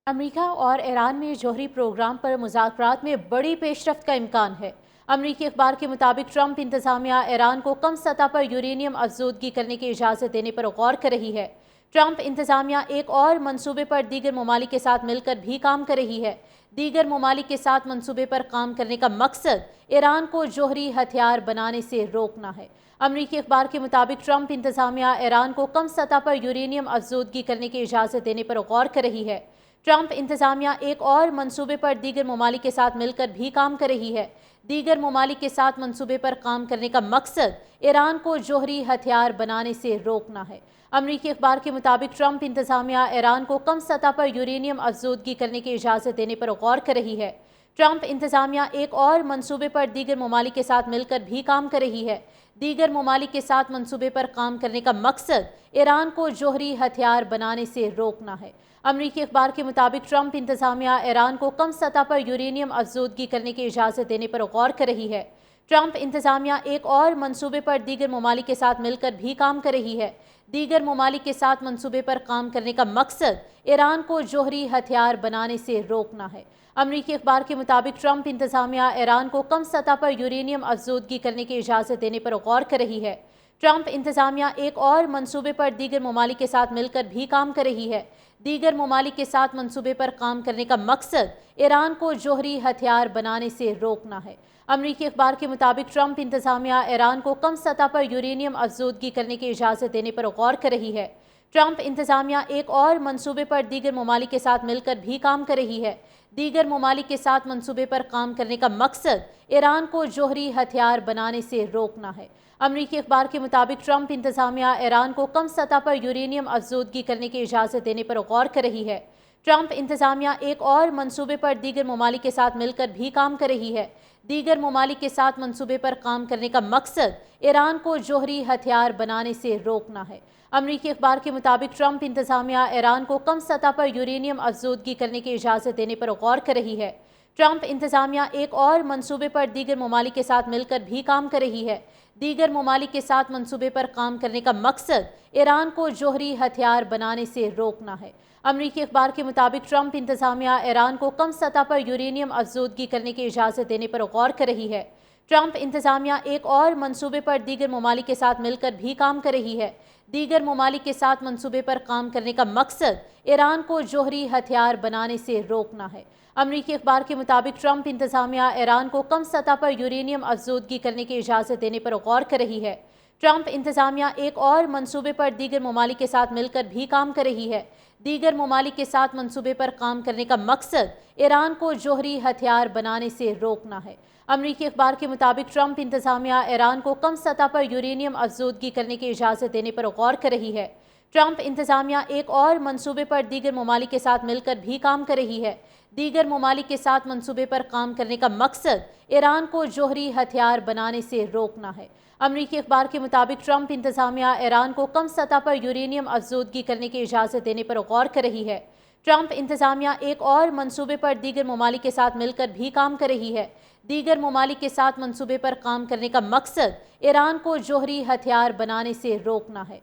امریکہ اور ایران میں جوہری پروگرام پر مذاکرات میں بڑی پیش رفت کا امکان ہے۔ امریکی اخبار کے مطابق ٹرمپ انتظامیہ ایران کو کم سطح پر یورینیم افزودگی کرنے کی اجازت دینے پر غور کر رہی ہے۔ ٹرمپ انتظامیہ ایک اور منصوبے پر دیگر ممالک کے ساتھ مل کر بھی کام کر رہی ہے۔ دیگر ممالک کے ساتھ منصوبے پر کام کرنے کا مقصد ایران کو جوہری ہتھیار بنانے سے روکنا ہے۔ امریکی اخبار کے مطابق ٹرمپ انتظامیہ ایران کو کم سطح پر یورینیم افزودگی کرنے کی اجازت دینے پر غور کر رہی ہے۔ ٹرمپ انتظامیہ ایک اور منصوبے پر دیگر ممالک کے ساتھ مل کر بھی کام کر رہی ہے۔ دیگر ممالک کے ساتھ منصوبے پر کام کرنے کا مقصد ایران کو جوہری ہتھیار بنانے سے روکنا ہے۔ امریکی اخبار کے مطابق ٹرمپ انتظامیہ ایران کو کم سطح پر یورینیم افزودگی کرنے کی اجازت دینے پر غور کر رہی ہے۔ ٹرمپ انتظامیہ ایک اور منصوبے پر دیگر ممالک کے ساتھ مل کر بھی کام کر رہی ہے۔ دیگر ممالک کے ساتھ منصوبے پر کام کرنے کا مقصد ایران کو جوہری ہتھیار بنانے سے روکنا ہے۔ امریکی اخبار کے مطابق ٹرمپ انتظامیہ ایران کو کم سطح پر یورینیم افزودگی کرنے کی اجازت دینے پر غور کر رہی ہے۔ ٹرمپ انتظامیہ ایک اور منصوبے پر دیگر ممالک کے ساتھ مل کر بھی کام کر رہی ہے۔ دیگر ممالک کے ساتھ منصوبے پر کام کرنے کا مقصد ایران کو جوہری ہتھیار بنانے سے روکنا ہے۔ امریکی اخبار کے مطابق ٹرمپ انتظامیہ ایران کو کم سطح پر یورینیم افزودگی کرنے کی اجازت دینے پر غور کر رہی ہے۔ ٹرمپ انتظامیہ ایک اور منصوبے پر دیگر ممالک کے ساتھ مل کر بھی کام کر رہی ہے۔ دیگر ممالک کے ساتھ منصوبے پر کام کرنے کا مقصد ایران کو جوہری ہتھیار بنانے سے روکنا ہے۔ امریکی اخبار کے مطابق ٹرمپ انتظامیہ ایران کو کم سطح پر یورینیم افزودگی کرنے کی اجازت دینے پر غور کر رہی ہے۔ ٹرمپ انتظامیہ ایک اور منصوبے پر دیگر ممالک کے ساتھ مل کر بھی کام کر رہی ہے۔ دیگر ممالک کے ساتھ منصوبے پر کام کرنے کا مقصد ایران کو جوہری ہتھیار بنانے سے روکنا ہے۔ امریکی اخبار کے مطابق ٹرمپ انتظامیہ ایران کو کم سطح پر یورینیم افزودگی کرنے کی اجازت دینے پر غور کر رہی ہے۔ ٹرمپ انتظامیہ ایک اور منصوبے پر دیگر ممالک کے ساتھ مل کر بھی کام کر رہی ہے۔ دیگر ممالک کے ساتھ منصوبے پر کام کرنے کا مقصد ایران کو جوہری ہتھیار بنانے سے روکنا ہے۔ امریکی اخبار کے مطابق ٹرمپ انتظامیہ ایران کو کم سطح پر یورینیم افزودگی کرنے کی اجازت دینے پر غور کر رہی ہے۔ ٹرمپ انتظامیہ ایک اور منصوبے پر دیگر ممالک کے ساتھ مل کر بھی کام کر رہی ہے۔ دیگر ممالک کے ساتھ منصوبے پر کام کرنے کا مقصد ایران کو جوہری ہتھیار بنانے سے روکنا ہے۔ امریکی اخبار کے مطابق ٹرمپ انتظامیہ ایران کو کم سطح پر یورینیم افزودگی کرنے کی اجازت دینے پر غور کر رہی ہے۔ ٹرمپ انتظامیہ ایک اور منصوبے پر دیگر ممالک کے ساتھ مل کر بھی کام کر رہی ہے۔ دیگر ممالک کے ساتھ منصوبے پر کام کرنے کا مقصد ایران کو جوہری ہتھیار بنانے سے روکنا ہے۔ امریکی اخبار کے مطابق ٹرمپ انتظامیہ ایران کو کم سطح پر یورینیم افزودگی کرنے کی اجازت دینے پر غور کر رہی ہے۔ ٹرمپ انتظامیہ ایک اور منصوبے پر دیگر ممالک کے ساتھ مل کر بھی کام کر رہی ہے۔ دیگر ممالک کے ساتھ منصوبے پر کام کرنے کا مقصد ایران کو جوہری ہتھیار بنانے سے روکنا ہے۔ امریکی اخبار کے مطابق ٹرمپ انتظامیہ ایران کو کم سطح پر یورینیم افزودگی کرنے کی اجازت دینے پر غور کر رہی ہے۔ ٹرمپ انتظامیہ ایک اور منصوبے پر دیگر ممالک کے ساتھ مل کر بھی کام کر رہی ہے۔ دیگر ممالک کے ساتھ منصوبے پر کام کرنے کا مقصد ایران کو جوہری ہتھیار بنانے سے روکنا ہے۔ امریکی اخبار کے مطابق ٹرمپ انتظامیہ ایران کو کم سطح پر یورینیم افزودگی کرنے کی اجازت دینے پر غور کر رہی ہے۔ ٹرمپ انتظامیہ ایک اور منصوبے پر دیگر ممالک کے ساتھ مل کر بھی کام کر رہی ہے۔ دیگر ممالک کے ساتھ منصوبے پر کام کرنے کا مقصد ایران کو جوہری ہتھیار بنانے سے روکنا ہے۔